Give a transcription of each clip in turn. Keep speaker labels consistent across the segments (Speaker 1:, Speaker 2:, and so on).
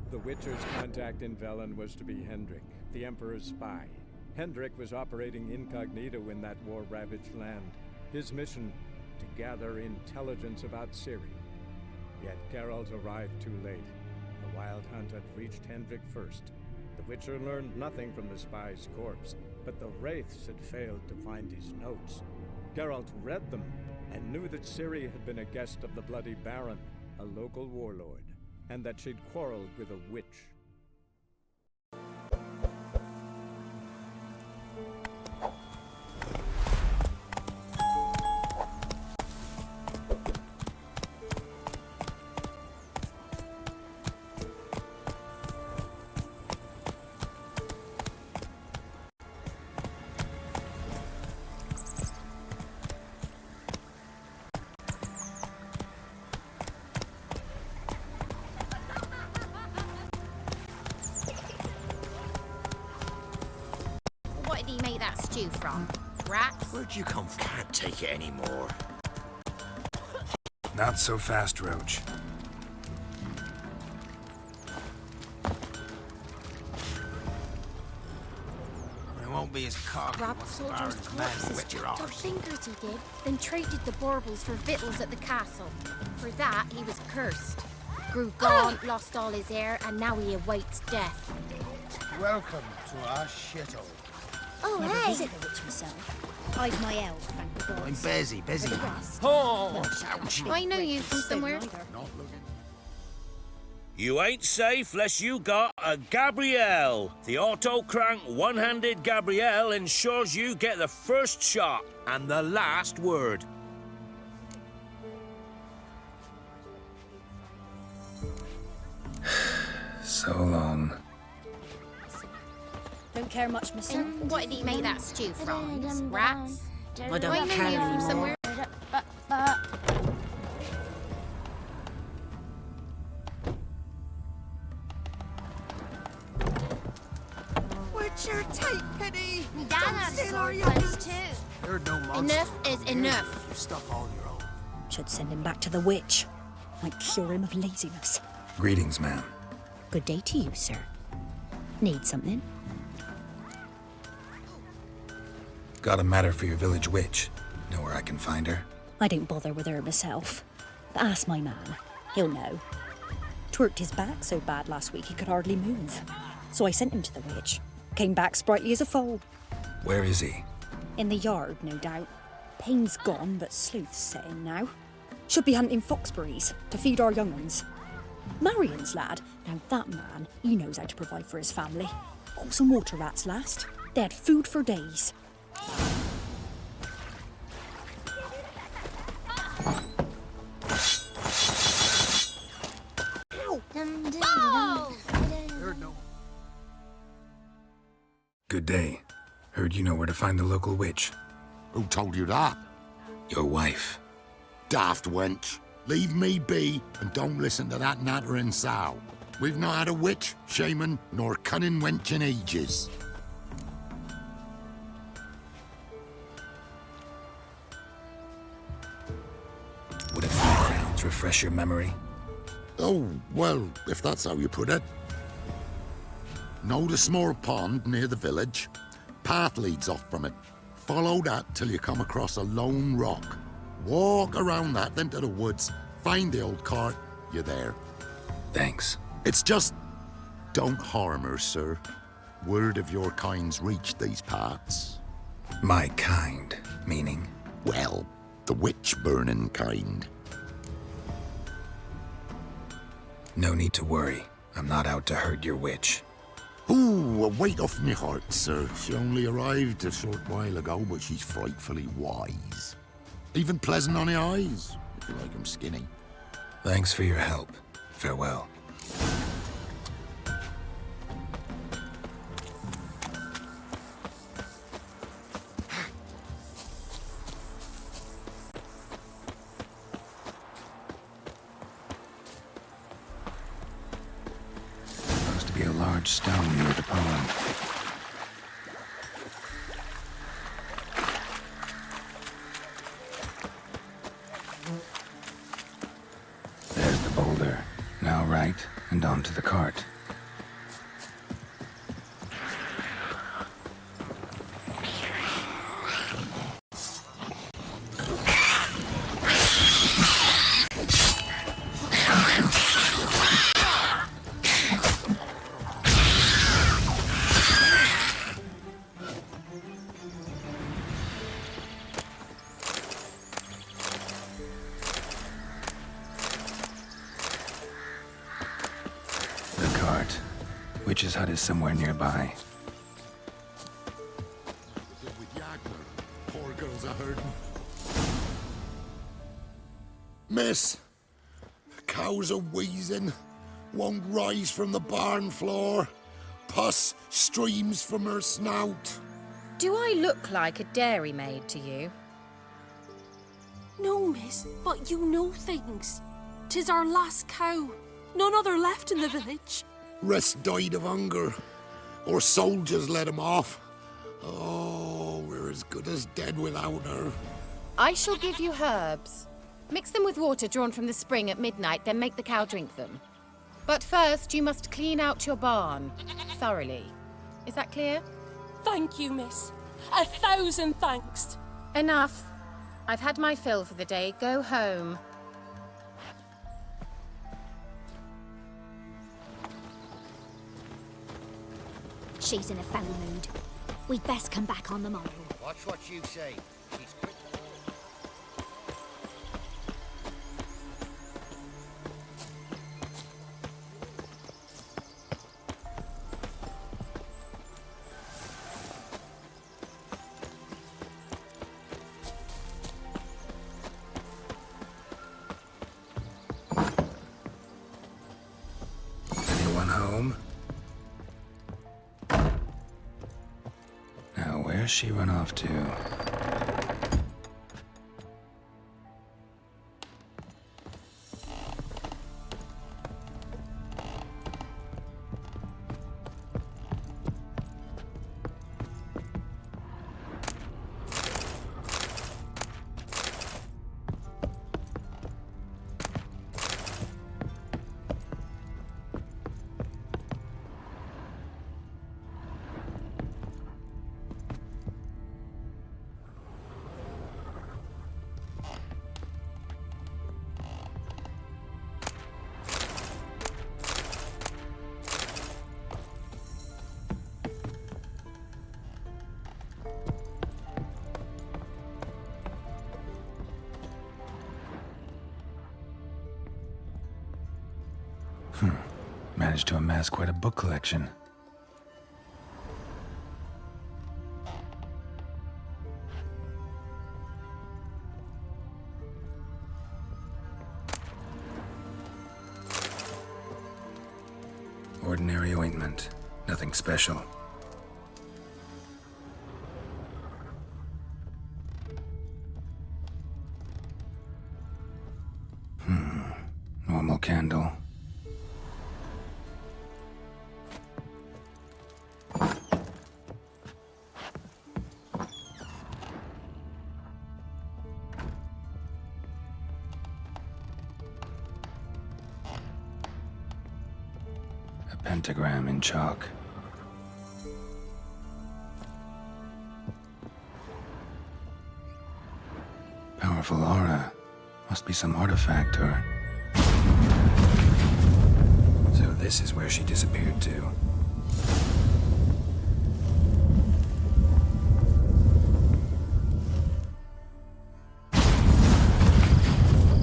Speaker 1: The Witcher's contact in Velen was to be Hendrik, the Emperor's spy. Hendrik was operating incognito in that war-ravaged land. His mission, to gather intelligence about Ciri. Yet Geralt arrived too late. The Wild Hunt had reached Hendrik first. The Witcher learned nothing from the spy's corpse, but the Wraiths had failed to find his notes. Geralt read them and knew that Ciri had been a guest of the Bloody Baron, a local warlord, and that she'd quarreled with a witch.
Speaker 2: What did he make that stew from? Rats?
Speaker 3: Where'd you come from? Can't take it anymore.
Speaker 4: Not so fast, Roach.
Speaker 3: It won't be as cocky
Speaker 2: Robbed
Speaker 3: once the
Speaker 2: soldiers'
Speaker 3: Baron's man
Speaker 2: corpses,
Speaker 3: wet your
Speaker 2: chopped off
Speaker 3: arse.
Speaker 2: fingers he did, then traded the baubles for victuals at the castle. For that, he was cursed. Grew gaunt, lost all his hair, and now he awaits death.
Speaker 5: Welcome to our shithole.
Speaker 6: Oh,
Speaker 2: Never
Speaker 6: hey!
Speaker 2: visit
Speaker 6: the witch myself. I've my elf, thank the gods.
Speaker 3: I'm busy, busy.
Speaker 6: For the rest,
Speaker 3: Oh,
Speaker 2: I know you from somewhere.
Speaker 5: Not looking.
Speaker 7: You ain't safe less you got a Gabrielle. The auto-crank one-handed Gabrielle ensures you get the first shot and the last word.
Speaker 4: So long.
Speaker 6: Don't care much myself.
Speaker 2: And what did he make that stew from? Rats?
Speaker 3: I don't
Speaker 2: I know
Speaker 3: care
Speaker 2: you from
Speaker 3: anymore.
Speaker 2: somewhere.
Speaker 3: Witcher, take pity.
Speaker 2: Me dad had sword guns too.
Speaker 3: You're no monster.
Speaker 2: Enough is enough.
Speaker 3: You're stuff all your own.
Speaker 6: Should send him back to the witch. Might cure him of laziness.
Speaker 4: Greetings, ma'am.
Speaker 6: Good day to you, sir. Need something?
Speaker 4: Got a matter for your village witch. Know where I can find her?
Speaker 6: I don't bother with her myself. But ask my man. He'll know. Twerked his back so bad last week he could hardly move. So I sent him to the witch. Came back sprightly as a foal.
Speaker 4: Where is he?
Speaker 6: In the yard, no doubt. Pain's gone, but sleuth's setting now. Should be hunting foxberries to feed our young ones. Marion's lad, now that man, he knows how to provide for his family. Got some water rats last. They had food for days.
Speaker 4: Good day. Heard you know where to find the local witch.
Speaker 5: Who told you that?
Speaker 4: Your wife.
Speaker 5: Daft wench. Leave me be and don't listen to that nattering sow. We've not had a witch, shaman, nor cunning wench in ages.
Speaker 4: Would a few crowns refresh your memory?
Speaker 5: Oh, well, if that's how you put it. Know the small pond near the village? Path leads off from it. Follow that till you come across a lone rock. Walk around that, then to the woods. Find the old cart. You're there.
Speaker 4: Thanks.
Speaker 5: It's just... don't harm her, sir. Word of your kind's reached these parts.
Speaker 4: My kind, meaning?
Speaker 5: Well, the witch-burning kind.
Speaker 4: No need to worry. I'm not out to hurt your witch.
Speaker 5: Ooh, a weight off me heart, sir. She only arrived a short while ago, but she's frightfully wise. Even pleasant on the eyes, if you like 'em skinny.
Speaker 4: Thanks for your help. Farewell. Supposed to be a large stone near the pond. There's the boulder. Now right, and onto the cart. Witch's hut is somewhere nearby.
Speaker 5: With Yagner, poor girls are hurting. Miss, cows are wheezing, won't rise from the barn floor. Pus streams from her snout.
Speaker 2: Do I look like a dairymaid to you?
Speaker 8: No, miss, but you know things. 'Tis our last cow. None other left in the village.
Speaker 5: Rest died of hunger, or soldiers let him off. Oh, we're as good as dead without her.
Speaker 2: I shall give you herbs. Mix them with water drawn from the spring at midnight, then make the cow drink them. But first, you must clean out your barn thoroughly. Is that clear?
Speaker 8: Thank you, miss. 1,000 thanks.
Speaker 2: Enough. I've had my fill for the day. Go home.
Speaker 9: She's in a foul mood. We'd best come back on the morrow.
Speaker 3: Watch what you say. She's quick.
Speaker 4: Anyone home? Now, where's she run off to? Managed to amass quite a book collection. Ordinary ointment. Nothing special. Normal candle. Pentagram in chalk. Powerful aura. Must be some artifact or... So this is where she disappeared to.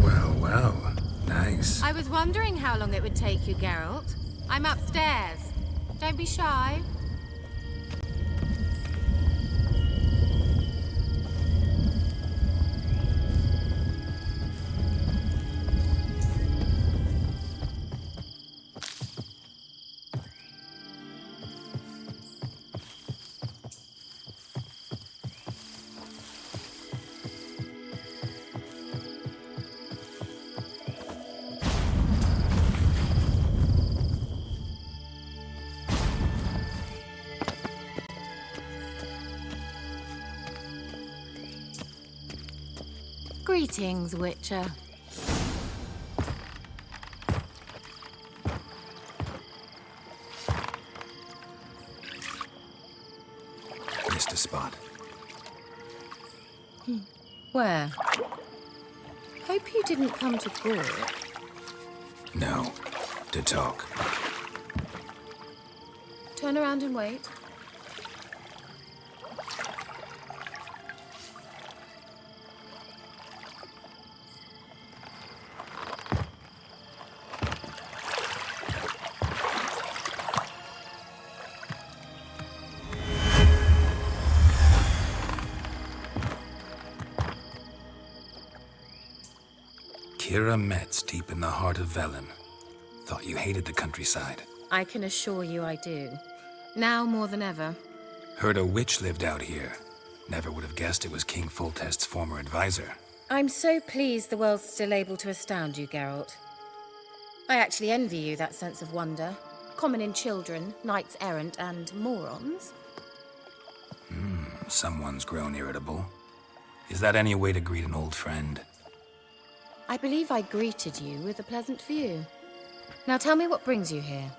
Speaker 4: Well, well. Nice.
Speaker 2: I was wondering how long it would take you, Geralt. I'm upstairs. Don't be shy. Greetings, Witcher.
Speaker 4: Missed a spot.
Speaker 2: Where? Hope you didn't come to gore.
Speaker 4: No. To talk.
Speaker 2: Turn around and wait.
Speaker 4: Kira Metz, deep in the heart of Velen. Thought you hated the countryside.
Speaker 2: I can assure you I do. Now more than ever.
Speaker 4: Heard a witch lived out here. Never would have guessed it was King Foltest's former advisor.
Speaker 2: I'm so pleased the world's still able to astound you, Geralt. I actually envy you that sense of wonder. Common in children, knights errant, and morons.
Speaker 4: Someone's grown irritable. Is that any way to greet an old friend?
Speaker 2: I believe I greeted you with a pleasant view. Now tell me what brings you here.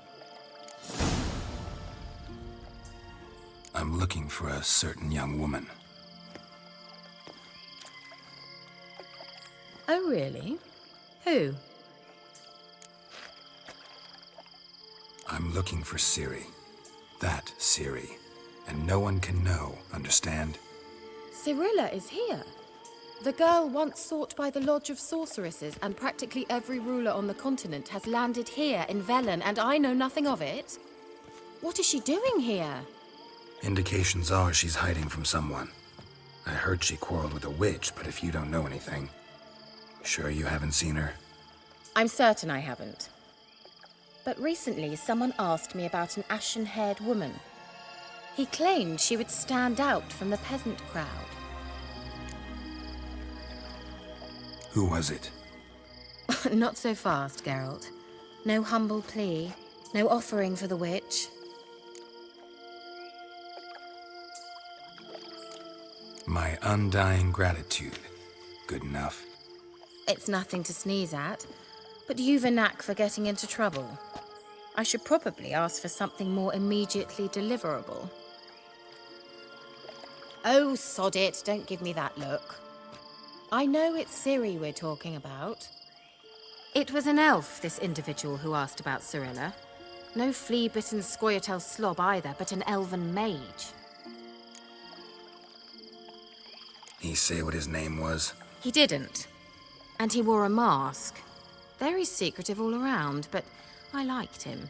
Speaker 4: I'm looking for a certain young woman.
Speaker 2: Oh, really? Who?
Speaker 4: I'm looking for Ciri. That Ciri. And no one can know, understand?
Speaker 2: Cirilla is here. The girl once sought by the Lodge of Sorceresses, and practically every ruler on the continent has landed here in Velen, and I know nothing of it. What is she doing here?
Speaker 4: Indications are she's hiding from someone. I heard she quarreled with a witch, but if you don't know anything, sure you haven't seen her?
Speaker 2: I'm certain I haven't. But recently, someone asked me about an ashen-haired woman. He claimed she would stand out from the peasant crowd.
Speaker 4: Who was it?
Speaker 2: Not so fast, Geralt. No humble plea, no offering for the witch.
Speaker 4: My undying gratitude. Good enough.
Speaker 2: It's nothing to sneeze at, but you've a knack for getting into trouble. I should probably ask for something more immediately deliverable. Oh, sod it, don't give me that look. I know it's Ciri we're talking about. It was an elf, this individual who asked about Cirilla. No flea-bitten Scoia'tael slob either, but an elven mage.
Speaker 4: He say what his name was?
Speaker 2: He didn't. And he wore a mask. Very secretive all around, but I liked him.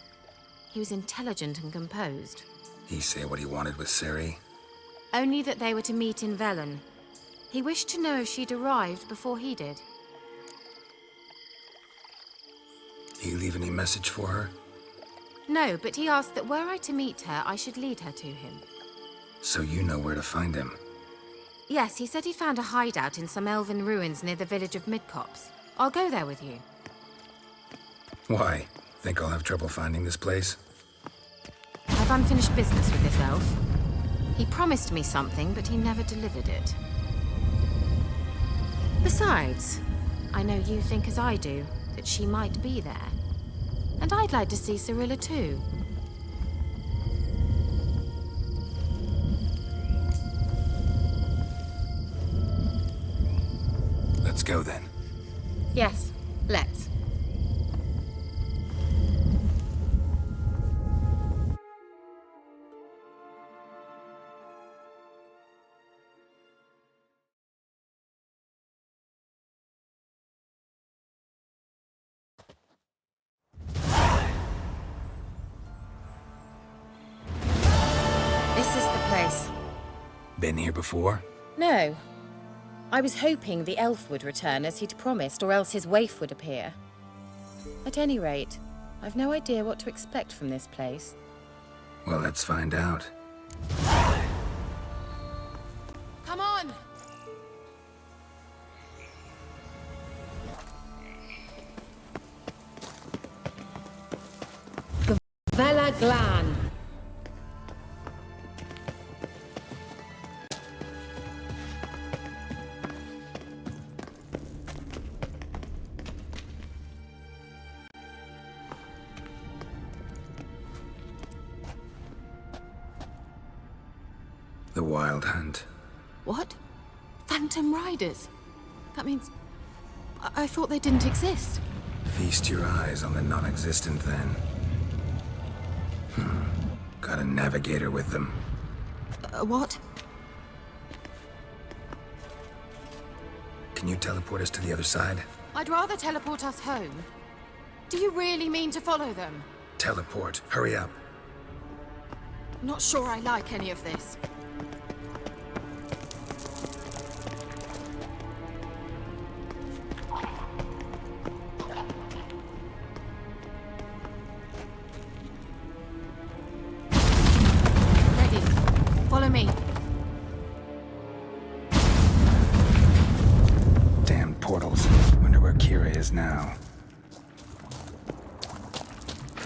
Speaker 2: He was intelligent and composed.
Speaker 4: He say what he wanted with Ciri?
Speaker 2: Only that they were to meet in Velen. He wished to know if she'd arrived before he did.
Speaker 4: He leave any message for her?
Speaker 2: No, but he asked that were I to meet her, I should lead her to him.
Speaker 4: So you know where to find him?
Speaker 2: Yes, he said he found a hideout in some elven ruins near the village of Midcopse. I'll go there with you.
Speaker 4: Why? Think I'll have trouble finding this place?
Speaker 2: I've unfinished business with this elf. He promised me something, but he never delivered it. Besides, I know you think as I do, that she might be there. And I'd like to see Cirilla too.
Speaker 4: Let's go then.
Speaker 2: Yes, let's. This is the place.
Speaker 4: Been here before?
Speaker 2: No. I was hoping the elf would return as he'd promised, or else his waif would appear. At any rate, I've no idea what to expect from this place.
Speaker 4: Well, let's find out.
Speaker 2: Come on! Vela Glan.
Speaker 4: The Wild Hunt.
Speaker 8: What? Phantom Riders? That means... I thought they didn't exist.
Speaker 4: Feast your eyes on the non-existent then. Got a navigator with them.
Speaker 8: What?
Speaker 4: Can you teleport us to the other side?
Speaker 2: I'd rather teleport us home. Do you really mean to follow them?
Speaker 4: Teleport. Hurry up.
Speaker 2: Not sure I like any of this.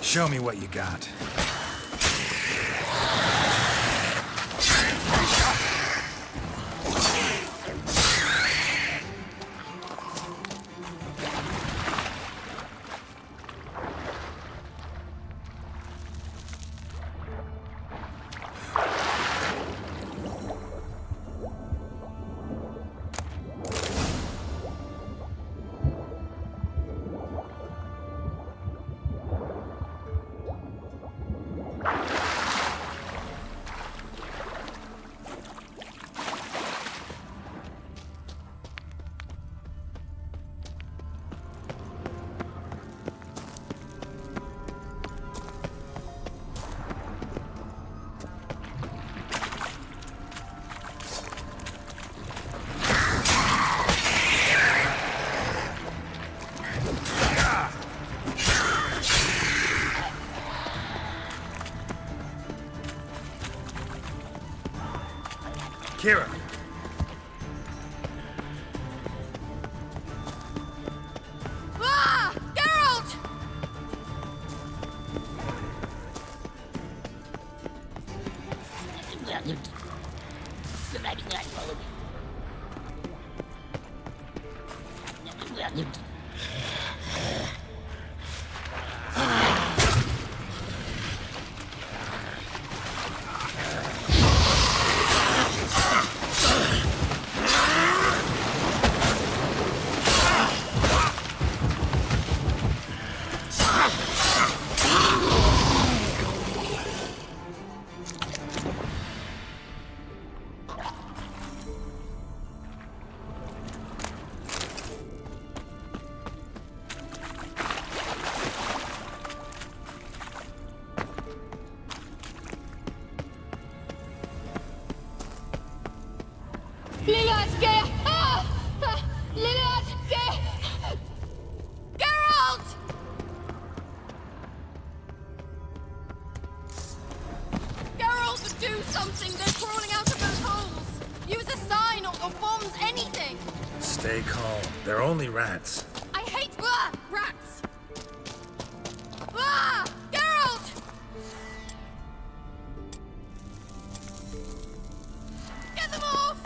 Speaker 4: Show me what you got. Kira.
Speaker 8: Ah! Geralt! Geralt! Geralt, do something! They're crawling out of those holes! Use a sign or bombs, anything!
Speaker 4: Stay calm. They're only rats.
Speaker 8: I hate rats! Geralt! Get them off!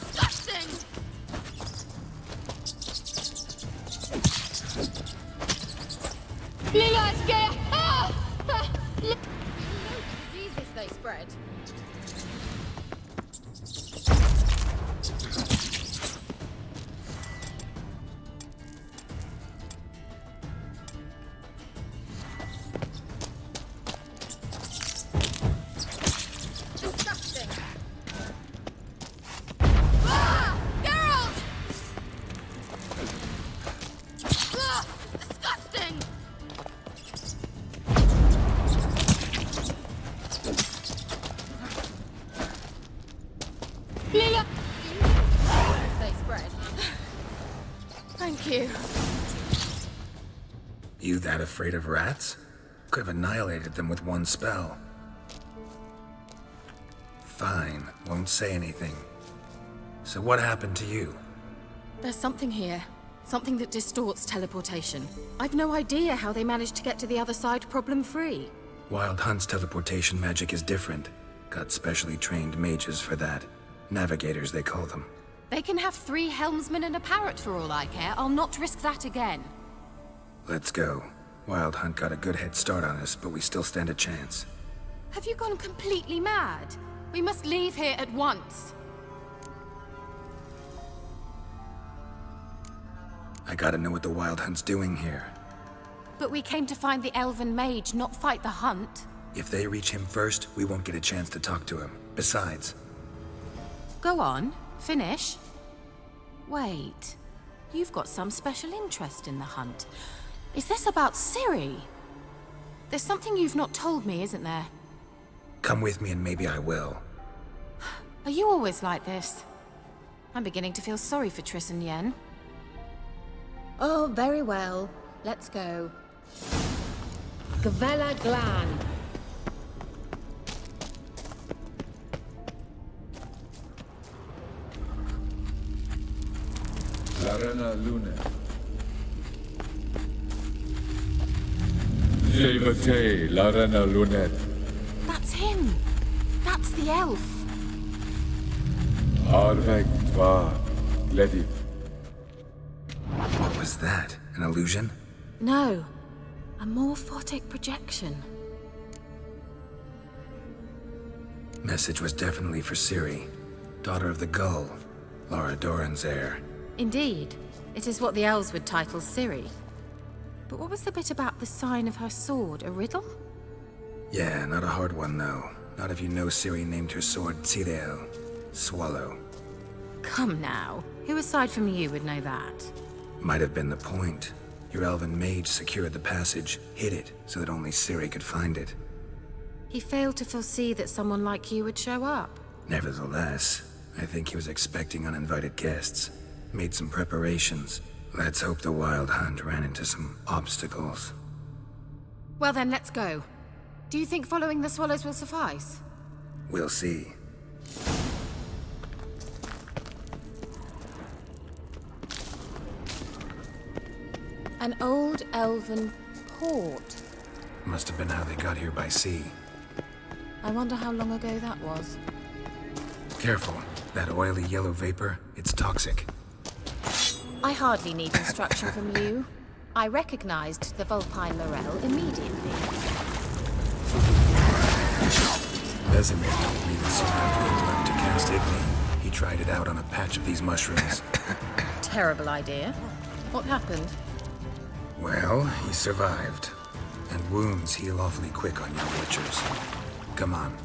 Speaker 8: Disgusting! Diseases they spread. Disgusting. Geralt! Disgusting! They spread. Thank you.
Speaker 4: You that afraid of rats? Could have annihilated them with one spell. Fine, won't say anything. So what happened to you?
Speaker 2: There's something here. Something that distorts teleportation. I've no idea how they managed to get to the other side problem-free.
Speaker 4: Wild Hunt's teleportation magic is different. Got specially trained mages for that. Navigators, they call them.
Speaker 2: They can have 3 helmsmen and a parrot for all I care. I'll not risk that again.
Speaker 4: Let's go. Wild Hunt got a good head start on us, but we still stand a chance.
Speaker 2: Have you gone completely mad? We must leave here at once.
Speaker 4: I gotta know what the Wild Hunt's doing here.
Speaker 2: But we came to find the elven mage, not fight the hunt.
Speaker 4: If they reach him first, we won't get a chance to talk to him. Besides...
Speaker 2: Go on, finish. Wait, you've got some special interest in the hunt. Is this about Ciri? There's something you've not told me, isn't there?
Speaker 4: Come with me and maybe I will.
Speaker 2: Are you always like this? I'm beginning to feel sorry for Triss and Yen.
Speaker 10: Oh, very well. Let's go. Gavella Glan.
Speaker 11: Larena Lune. Levate, Larena Lunet.
Speaker 8: That's him. That's the elf.
Speaker 11: Arvek Tva Ledip.
Speaker 4: What was that? An illusion?
Speaker 8: No. A morphotic projection.
Speaker 4: Message was definitely for Ciri, daughter of the Gull, Laura Doran's heir.
Speaker 2: Indeed. It is what the elves would title Ciri. But what was the bit about the sign of her sword? A riddle?
Speaker 4: Yeah, not a hard one though. Not if you know Ciri named her sword Tirel, swallow.
Speaker 2: Come now. Who aside from you would know that?
Speaker 4: Might have been the point. Your elven mage secured the passage, hid it, so that only Ciri could find it.
Speaker 2: He failed to foresee that someone like you would show up.
Speaker 4: Nevertheless, I think he was expecting uninvited guests. Made some preparations. Let's hope the Wild Hunt ran into some obstacles.
Speaker 2: Well then, let's go. Do you think following the swallows will suffice?
Speaker 4: We'll see.
Speaker 2: An old elven port.
Speaker 4: Must have been how they got here by sea.
Speaker 2: I wonder how long ago that was.
Speaker 4: Careful. That oily yellow vapor, it's toxic.
Speaker 2: I hardly need instruction from you. I recognized the Vulpine Laurel immediately.
Speaker 4: Vesemir told me that soon after he learned to cast Igni, he tried it out on a patch of these mushrooms.
Speaker 2: Terrible idea. What happened?
Speaker 4: Well, he survived. And wounds heal awfully quick on young witchers. Come on.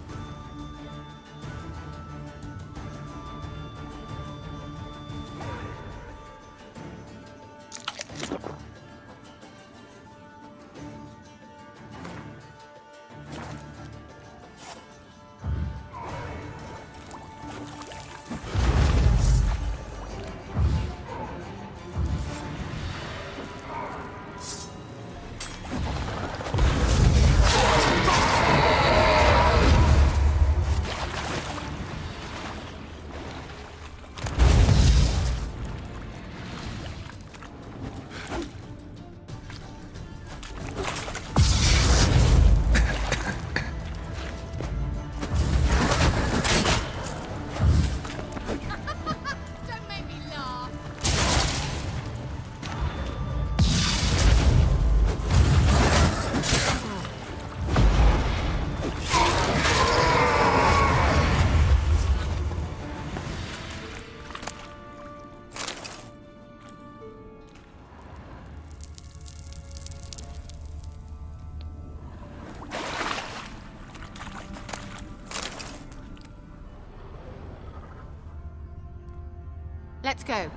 Speaker 2: Let's go.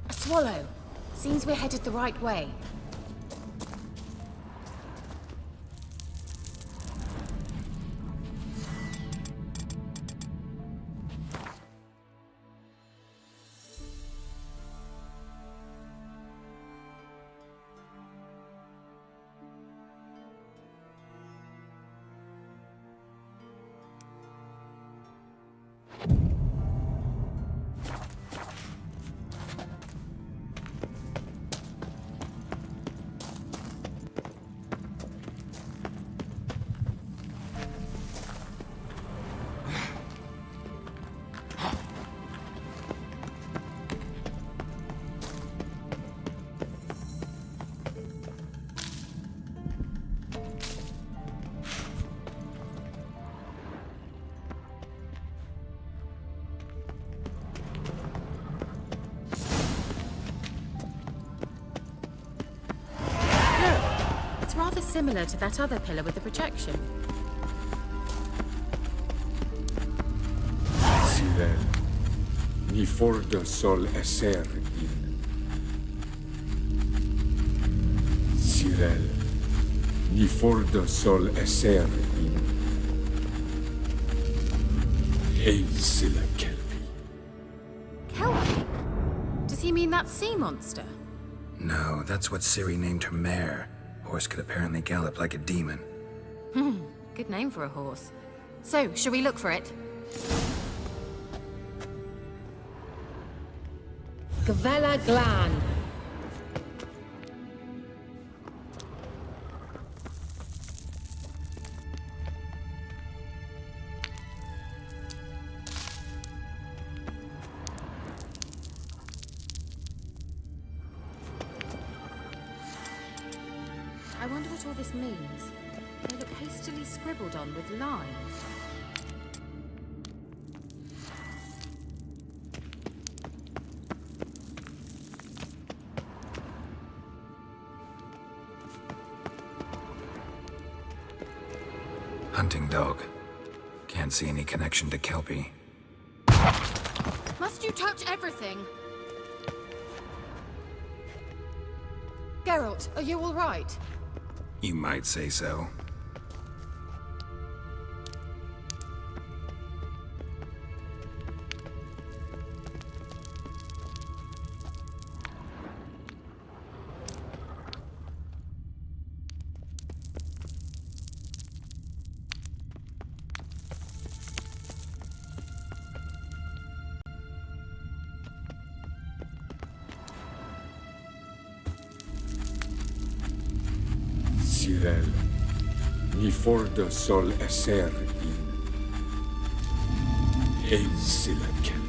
Speaker 2: Swallow. Seems we're headed the right way. similar to that other pillar with the projection.
Speaker 11: Sirel, ni fordo sol esser in. Sirel, ni fordo sol esser in. Eisila kelpi.
Speaker 2: Kelpie? Does he mean that sea monster?
Speaker 4: No, that's what Ciri named her mare. Horse could apparently gallop like a demon.
Speaker 2: Good name for a horse. So, shall we look for it? Gavella Glan. I wonder what all this means. They look hastily scribbled on with lines.
Speaker 4: Hunting dog. Can't see any connection to Kelpie.
Speaker 2: Must you touch everything? Geralt, are you all right?
Speaker 4: You might say so.
Speaker 11: Sirel, ni fordo sol esser in. Eisila kelpi.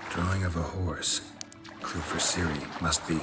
Speaker 4: Drawing of a horse. Clue for Ciri must be.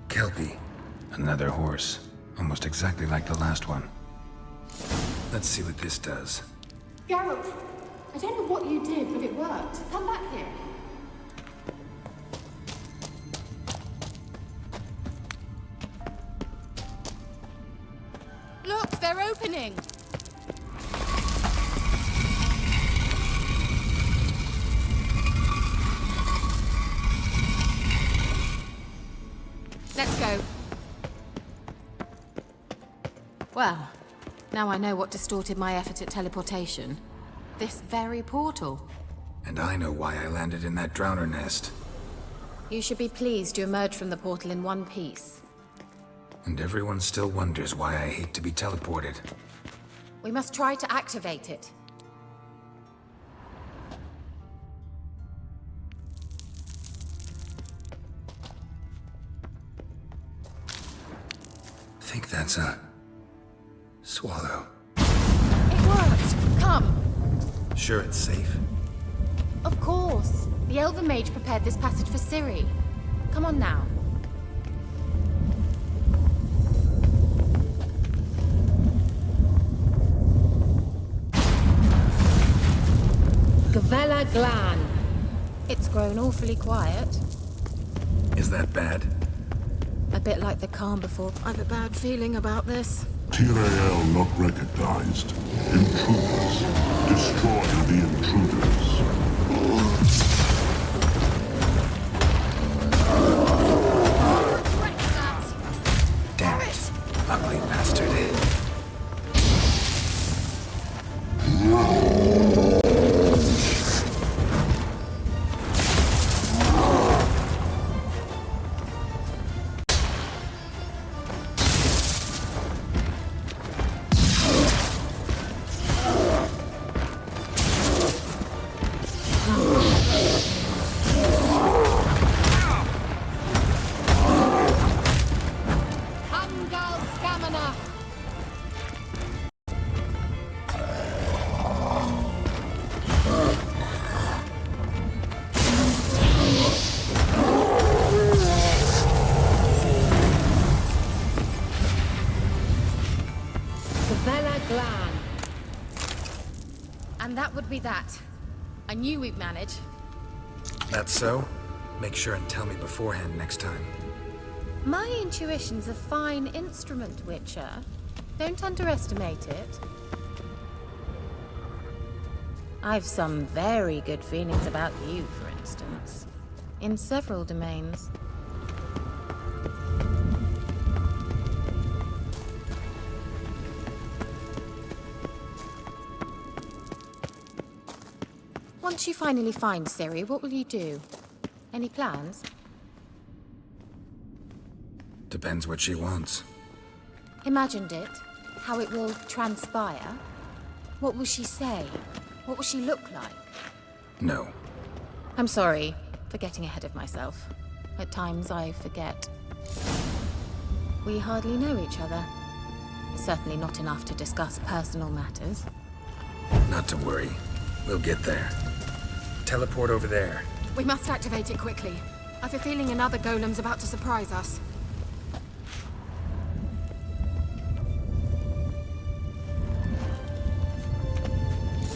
Speaker 4: Kelpie. Another horse. Almost exactly like the last one. Let's see what this does.
Speaker 8: Geralt, I don't know what you did, but it worked. Come back here.
Speaker 2: Look, they're opening! Let's go. Well, now I know what distorted my effort at teleportation. This very portal.
Speaker 4: And I know why I landed in that drowner nest.
Speaker 2: You should be pleased you emerged from the portal in one piece.
Speaker 4: And everyone still wonders why I hate to be teleported.
Speaker 2: We must try to activate it.
Speaker 4: I think that's a swallow.
Speaker 2: It worked! Come!
Speaker 4: Sure it's safe?
Speaker 2: Of course. The Elven Mage prepared this passage for Ciri. Come on now. Gavella Glan. It's grown awfully quiet.
Speaker 4: Is that bad?
Speaker 2: A bit like the calm before. I've a bad feeling about this.
Speaker 12: TRAL not recognized. Intruders. Destroy the intruders.
Speaker 4: Damn it. Ugly bastard.
Speaker 2: And that would be that. I knew we'd manage.
Speaker 4: That's so? Make sure and tell me beforehand next time.
Speaker 2: My intuition's a fine instrument, Witcher. Don't underestimate it. I've some very good feelings about you, for instance. In several domains. Once you finally find Ciri, what will you do? Any plans?
Speaker 4: Depends what she wants.
Speaker 2: Imagined it. How it will transpire. What will she say? What will she look like?
Speaker 4: No.
Speaker 2: I'm sorry for getting ahead of myself. At times I forget. We hardly know each other. Certainly not enough to discuss personal matters.
Speaker 4: Not to worry. We'll get there. Teleport over there.
Speaker 8: We must activate it quickly. I've a feeling another golem's about to surprise us.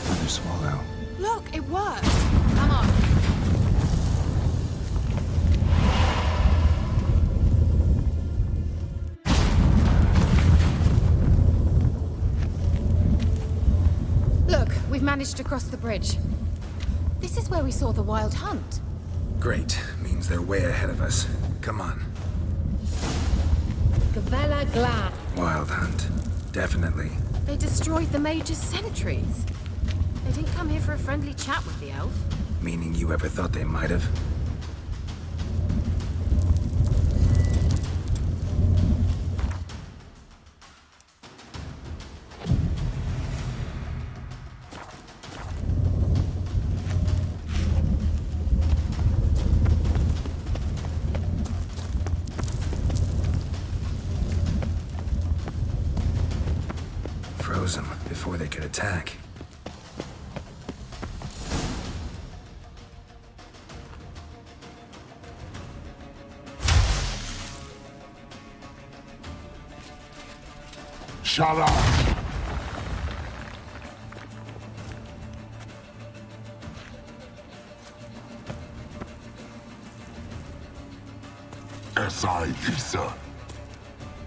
Speaker 4: Another swallow.
Speaker 8: Look, it worked! Come on. Look, we've managed to cross the bridge. This is where we saw the Wild Hunt.
Speaker 4: Great. Means they're way ahead of us. Come on.
Speaker 2: Gavella Glad.
Speaker 4: Wild Hunt. Definitely.
Speaker 2: They destroyed the Major's sentries. They didn't come here for a friendly chat with the elf.
Speaker 4: Meaning you ever thought they might have? Froze them before they could attack.
Speaker 12: Shut up! Esai Isa.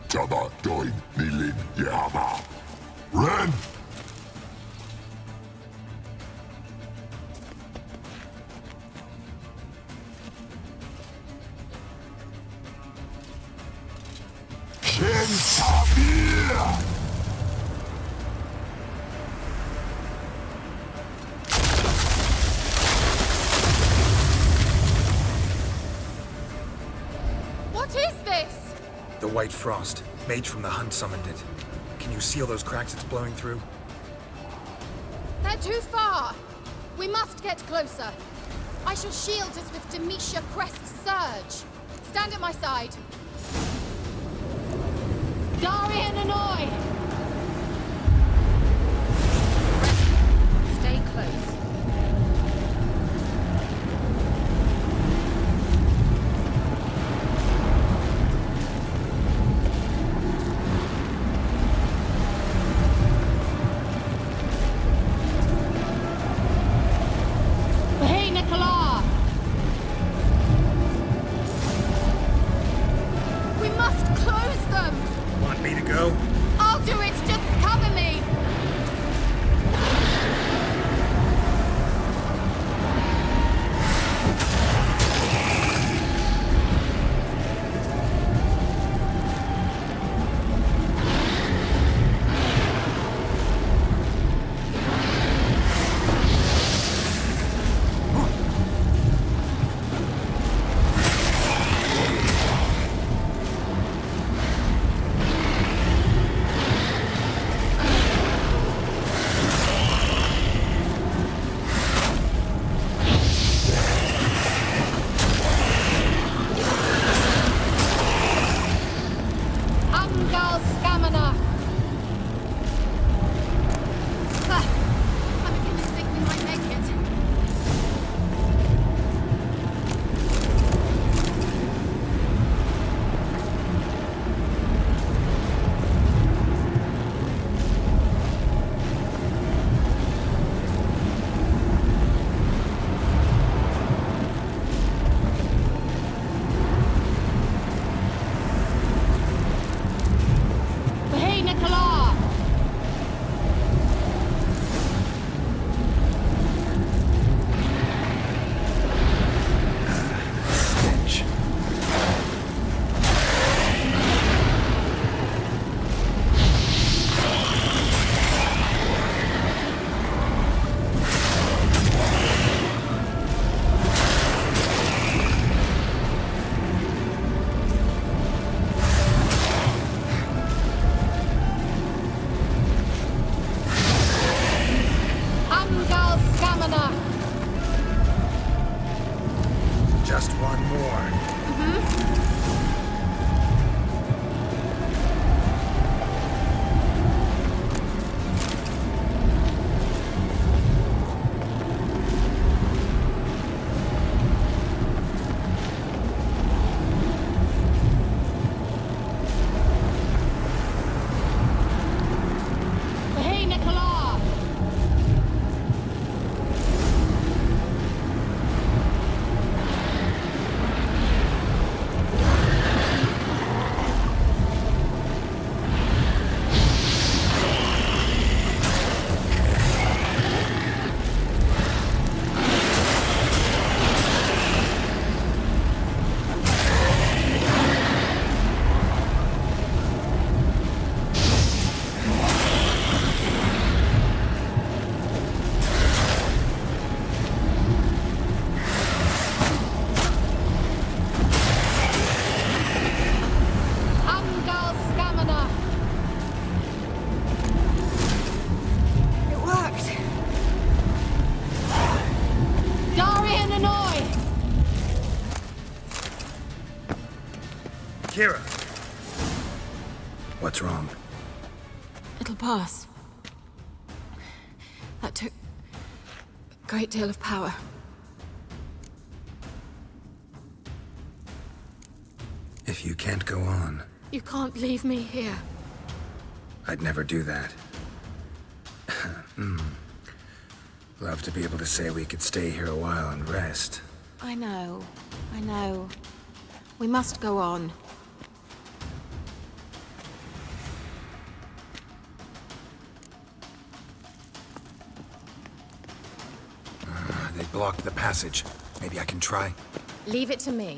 Speaker 12: Jabba Doin Nilin Yama. Ren! Shin Tabir!
Speaker 8: What is this?
Speaker 4: The White Frost. Mage from the Hunt summoned it. Can you seal those cracks it's blowing through?
Speaker 8: They're too far. We must get closer. I shall shield us with Demetia Crest's surge. Stand at my side. Darian Annoy!
Speaker 2: Stay close.
Speaker 8: Hey, Nicola!
Speaker 4: Just one more.
Speaker 8: Hey, Nicola! Amgal Stamina! It worked! Darian Annoy!
Speaker 4: Kira! What's wrong?
Speaker 2: It'll pass. That took a great deal of power.
Speaker 4: If you can't go on,
Speaker 2: You can't leave me here.
Speaker 4: I'd never do that. Love to be able to say we could stay here a while and rest.
Speaker 2: I know. We must go on.
Speaker 4: They blocked the passage. Maybe I can try?
Speaker 2: Leave it to me.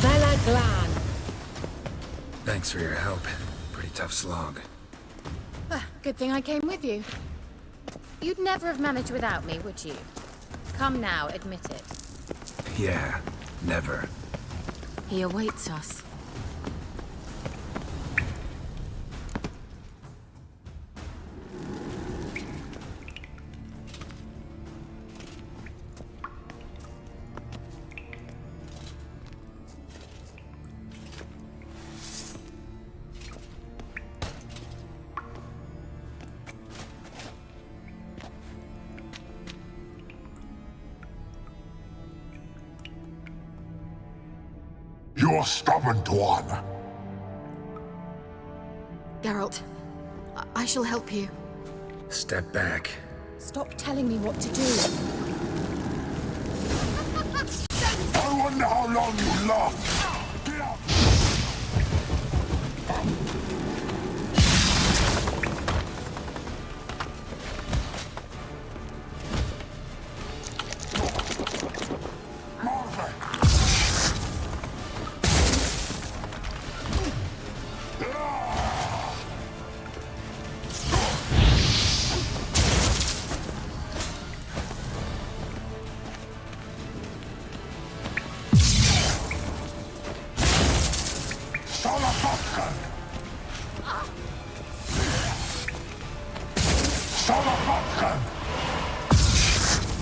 Speaker 2: Vela Glan.
Speaker 4: Thanks for your help. Pretty tough slog.
Speaker 2: Good thing I came with you. You'd never have managed without me, would you? Come now, admit it.
Speaker 4: Yeah, never.
Speaker 2: He awaits us.
Speaker 12: You're stubborn one.
Speaker 2: Geralt, I shall help you.
Speaker 4: Step back.
Speaker 2: Stop telling me what to do.
Speaker 12: I wonder how long you last. Get up.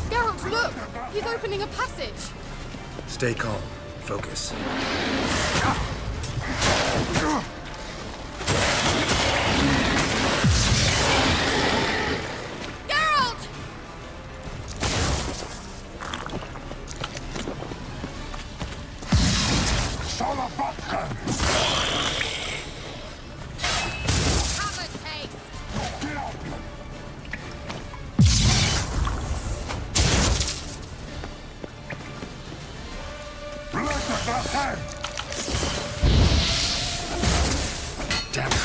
Speaker 8: Geralt, look! He's opening a passage!
Speaker 4: Stay calm. Focus.
Speaker 8: Geralt! Hammer taste!
Speaker 4: Damn it.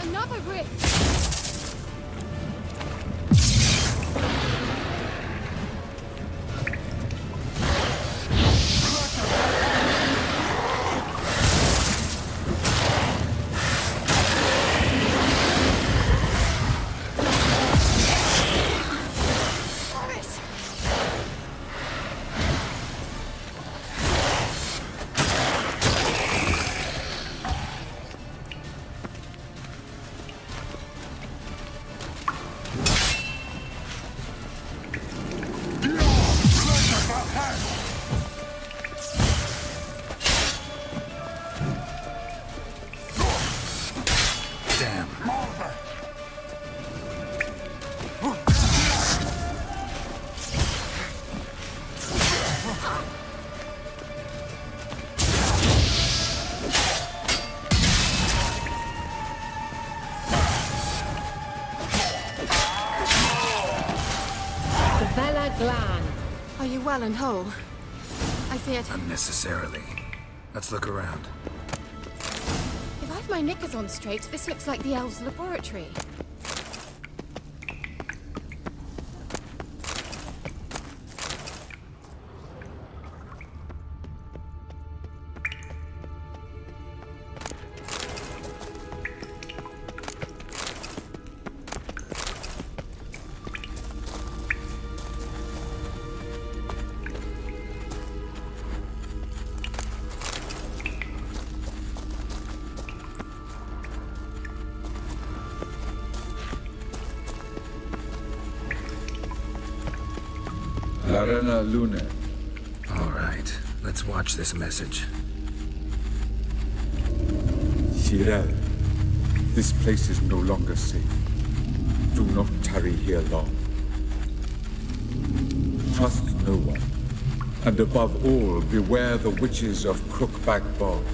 Speaker 8: Another rift!
Speaker 2: Are you well and whole? I feared...
Speaker 4: Unnecessarily. Let's look around.
Speaker 2: If I've my knickers on straight, this looks like the elves' laboratory.
Speaker 11: Arena Lune.
Speaker 4: All right, let's watch this message.
Speaker 11: Cyril, this place is no longer safe. Do not tarry here long. Trust no one. And above all, beware the witches of Crookback Bog.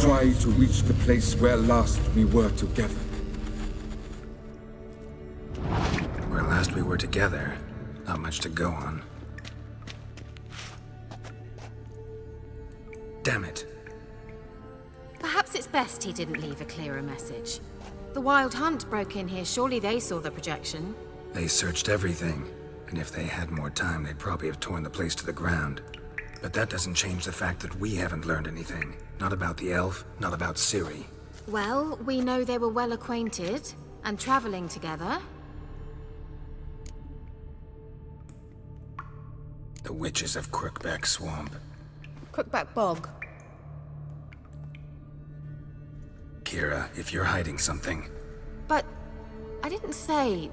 Speaker 11: Try to reach the place where last we were together.
Speaker 4: Where last we were together, not much to go on. Damn it.
Speaker 2: Perhaps it's best he didn't leave a clearer message. The Wild Hunt broke in here. Surely they saw the projection.
Speaker 4: They searched everything, and if they had more time, they'd probably have torn the place to the ground. But that doesn't change the fact that we haven't learned anything. Not about the elf, not about Ciri.
Speaker 2: Well, we know they were well acquainted and traveling together.
Speaker 4: The witches of Crookback Swamp.
Speaker 2: Crookback Bog.
Speaker 4: Kira, if you're hiding something...
Speaker 2: But I didn't say...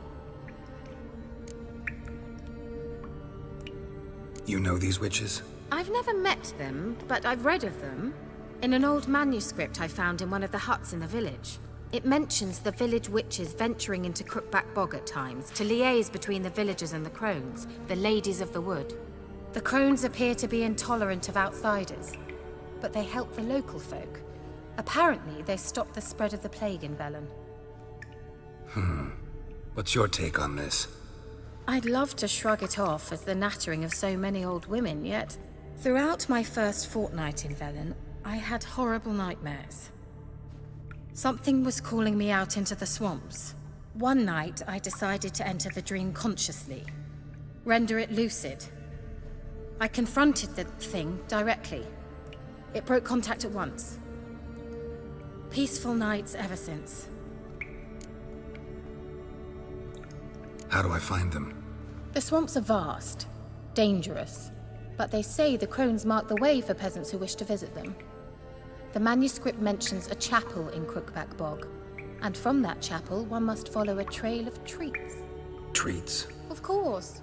Speaker 4: You know these witches?
Speaker 2: I've never met them, but I've read of them. In an old manuscript I found in one of the huts in the village. It mentions the village witches venturing into Crookback Bog at times to liaise between the villagers and the crones, the ladies of the wood. The crones appear to be intolerant of outsiders, but they help the local folk. Apparently, they stopped the spread of the plague in Velen.
Speaker 4: What's your take on this?
Speaker 2: I'd love to shrug it off as the nattering of so many old women, yet throughout my first fortnight in Velen, I had horrible nightmares. Something was calling me out into the swamps. One night, I decided to enter the dream consciously, render it lucid. I confronted the thing directly. It broke contact at once. Peaceful nights ever since.
Speaker 4: How do I find them?
Speaker 2: The swamps are vast, dangerous, but they say the crones mark the way for peasants who wish to visit them. The manuscript mentions a chapel in Crookback Bog, and from that chapel one must follow a trail of treats.
Speaker 4: Treats?
Speaker 2: Of course.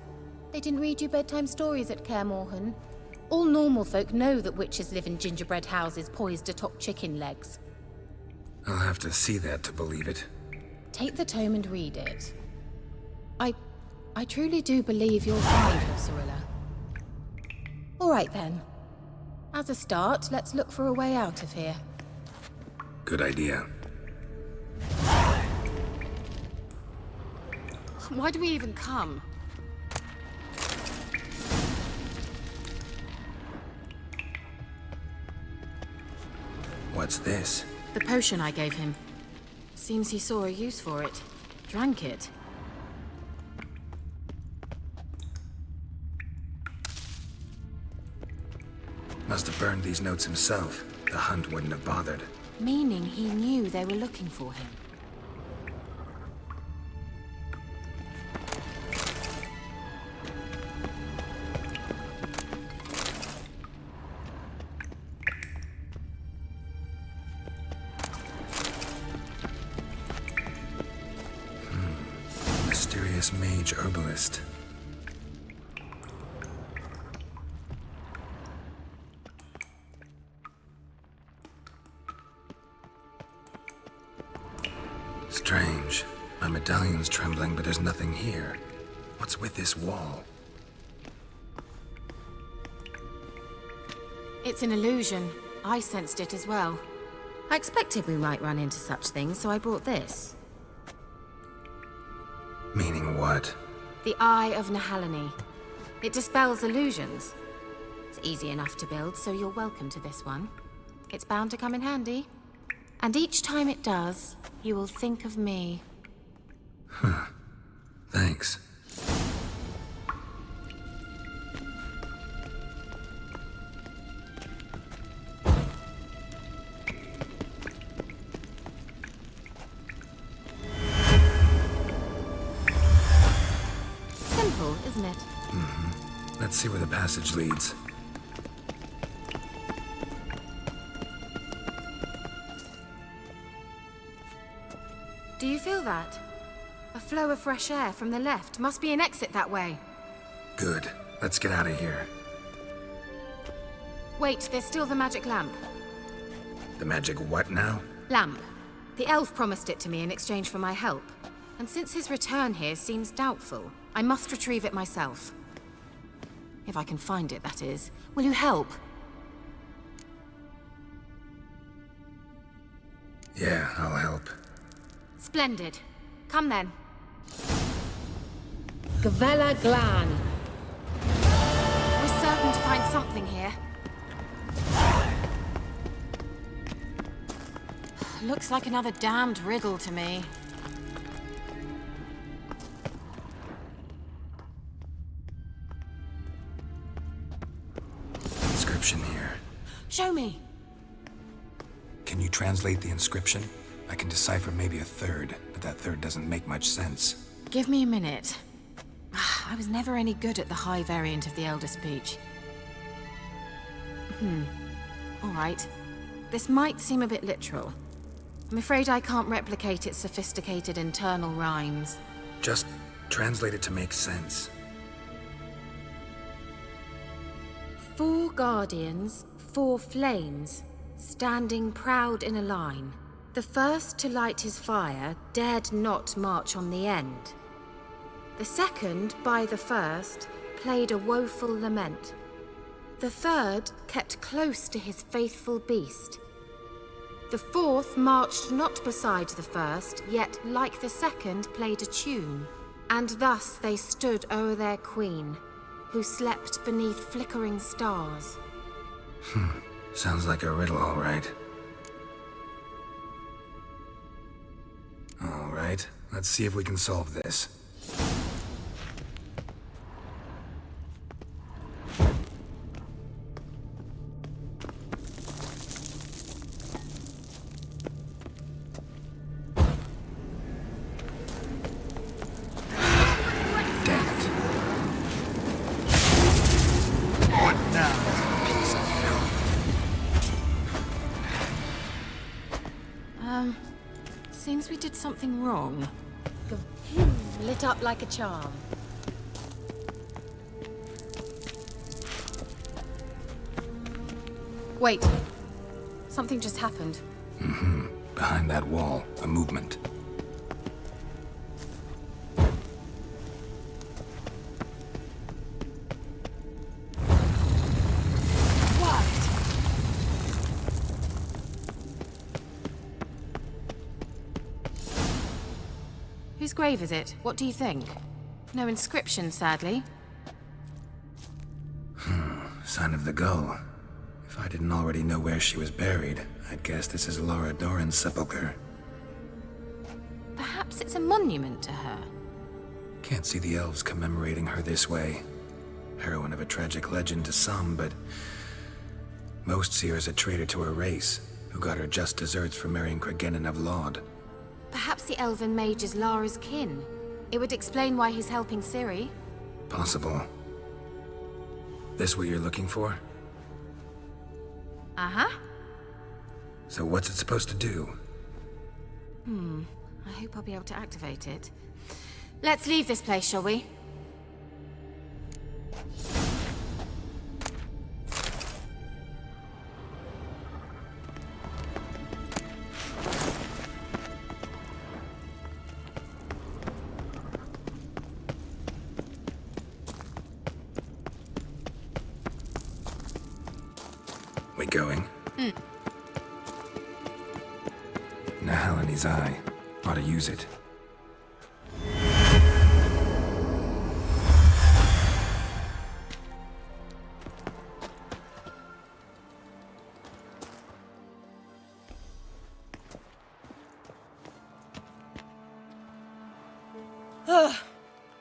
Speaker 2: They didn't read you bedtime stories at Kaer Morhen. All normal folk know that witches live in gingerbread houses poised atop chicken legs.
Speaker 4: I'll have to see that to believe it.
Speaker 2: Take the tome and read it. I truly do believe you'll find her, Cyrilla. All right then. As a start, let's look for a way out of here.
Speaker 4: Good idea.
Speaker 2: Why do we even come?
Speaker 4: What's this?
Speaker 2: The potion I gave him. Seems he saw a use for it. Drank it.
Speaker 4: Must have burned these notes himself. The hunt wouldn't have bothered.
Speaker 2: Meaning he knew they were looking for him.
Speaker 4: Mysterious mage herbalist. Strange. My medallion's trembling, but there's nothing here. What's with this wall?
Speaker 2: It's an illusion. I sensed it as well. I expected we might run into such things, so I brought this.
Speaker 4: Meaning what?
Speaker 2: The Eye of Nahalani. It dispels illusions. It's easy enough to build, so you're welcome to this one. It's bound to come in handy. And each time it does, you will think of me.
Speaker 4: Huh. Thanks.
Speaker 2: Simple, isn't it?
Speaker 4: Mm-hmm. Let's see where the passage leads.
Speaker 2: Do you feel that? A flow of fresh air from the left. Must be an exit that way.
Speaker 4: Good. Let's get out of here.
Speaker 2: Wait, there's still the magic lamp.
Speaker 4: The magic what now?
Speaker 2: Lamp. The elf promised it to me in exchange for my help. And since his return here seems doubtful, I must retrieve it myself. If I can find it, that is. Will you help?
Speaker 4: Yeah, I'll help.
Speaker 2: Splendid. Come then.
Speaker 10: Gavella Glan.
Speaker 2: We're certain to find something here. Looks like another damned riddle to me.
Speaker 4: Inscription here.
Speaker 2: Show me.
Speaker 4: Can you translate the inscription? I can decipher maybe a third, but that third doesn't make much sense.
Speaker 2: Give me a minute. I was never any good at the high variant of the Elder Speech. All right. This might seem a bit literal. I'm afraid I can't replicate its sophisticated internal rhymes.
Speaker 4: Just translate it to make sense.
Speaker 2: 4 guardians, 4 flames, standing proud in a line. The first to light his fire dared not march on the end. The second, by the first, played a woeful lament. The third kept close to his faithful beast. The fourth marched not beside the first, yet, like the second, played a tune. And thus they stood o'er their queen, who slept beneath flickering stars.
Speaker 4: Sounds like a riddle, all right. All right, let's see if we can solve this. Damn it. What now? Piece of filth.
Speaker 2: Seems we did something wrong.
Speaker 10: Lit up like a charm.
Speaker 2: Wait. Something just happened.
Speaker 4: Mm-hmm. Behind that wall, a movement.
Speaker 2: Whose grave is it? What do you think? No inscription, sadly.
Speaker 4: Sign of the gull. If I didn't already know where she was buried, I'd guess this is Laura Doran's sepulcher.
Speaker 2: Perhaps it's a monument to her.
Speaker 4: Can't see the elves commemorating her this way. Heroine of a tragic legend to some, but most see her as a traitor to her race, who got her just deserts for marrying Cregennan of Laud.
Speaker 2: Perhaps the elven mage is Lara's kin. It would explain why he's helping Ciri.
Speaker 4: Possible. This what you're looking for?
Speaker 2: Uh-huh.
Speaker 4: So what's it supposed to do?
Speaker 2: I hope I'll be able to activate it. Let's leave this place, shall we?
Speaker 4: We going? Nahal in his eye. Ought to use it.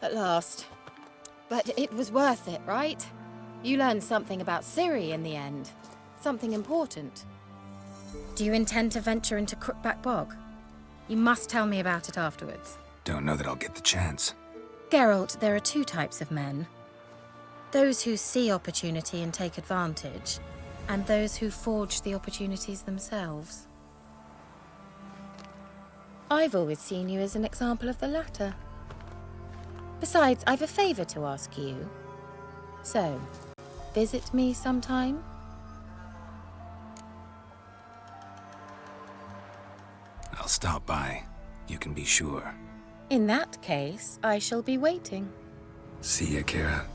Speaker 2: At last. But it was worth it, right? You learned something about Ciri in the end. Something important. Do you intend to venture into Crookback Bog? You must tell me about it afterwards.
Speaker 4: Don't know that I'll get the chance.
Speaker 2: Geralt, there are two types of men. Those who see opportunity and take advantage, and those who forge the opportunities themselves. I've always seen you as an example of the latter. Besides, I've a favor to ask you. So, visit me sometime?
Speaker 4: I'll stop by. You can be sure.
Speaker 2: In that case, I shall be waiting.
Speaker 4: See ya, Kira.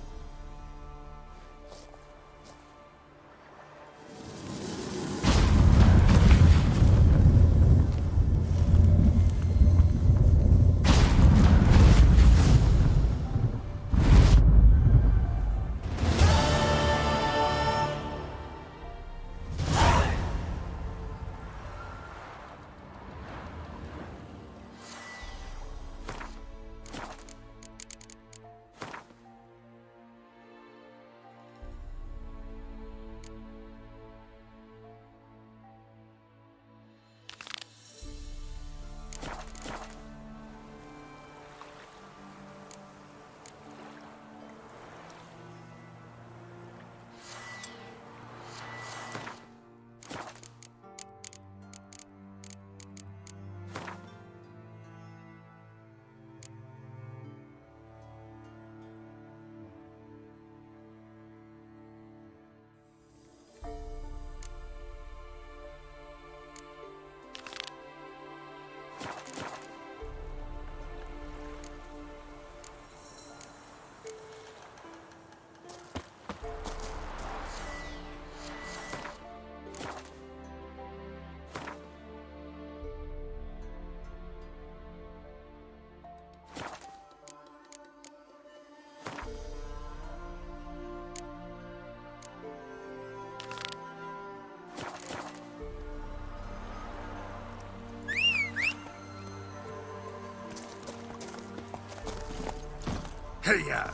Speaker 12: Hey-ya!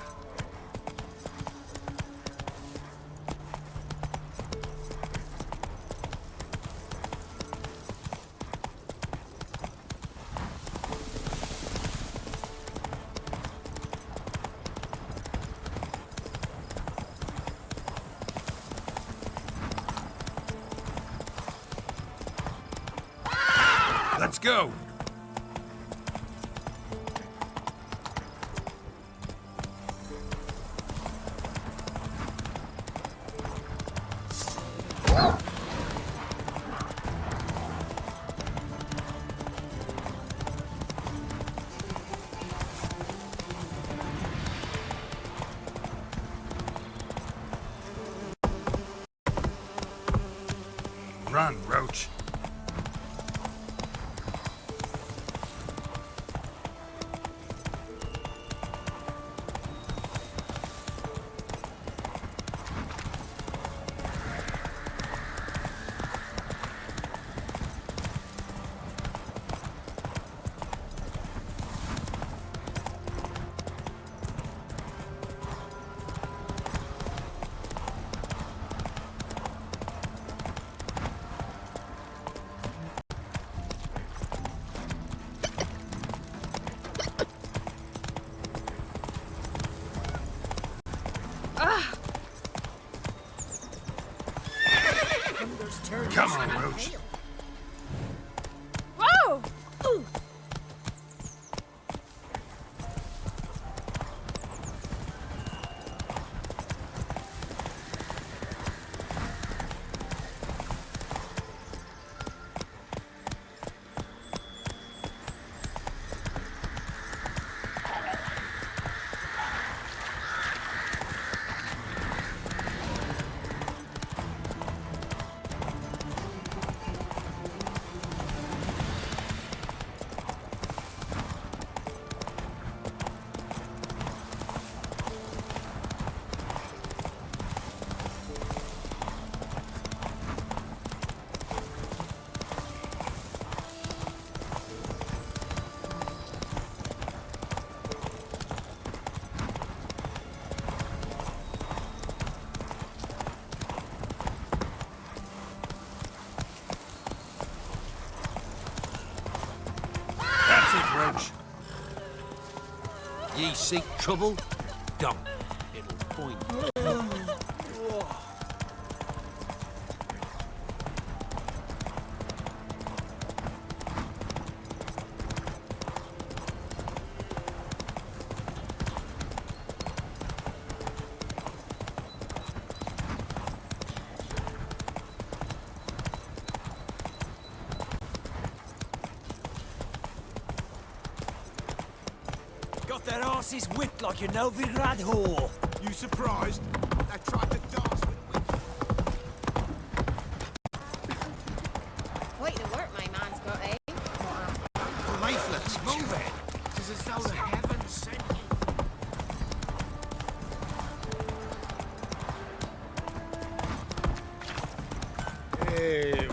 Speaker 12: Let's go! Run, Roach. Come on, Roach.
Speaker 6: Whoa! Ooh.
Speaker 3: Roach. Ye seek trouble? Don't. It'll point you.
Speaker 7: Got their asses whipped like a Novigrad whore.
Speaker 12: You surprised? They tried to dance with me.
Speaker 10: Quite the work my man's got, eh?
Speaker 3: Lifeless. Move it. It's as though the heavens sent you.
Speaker 12: Hey,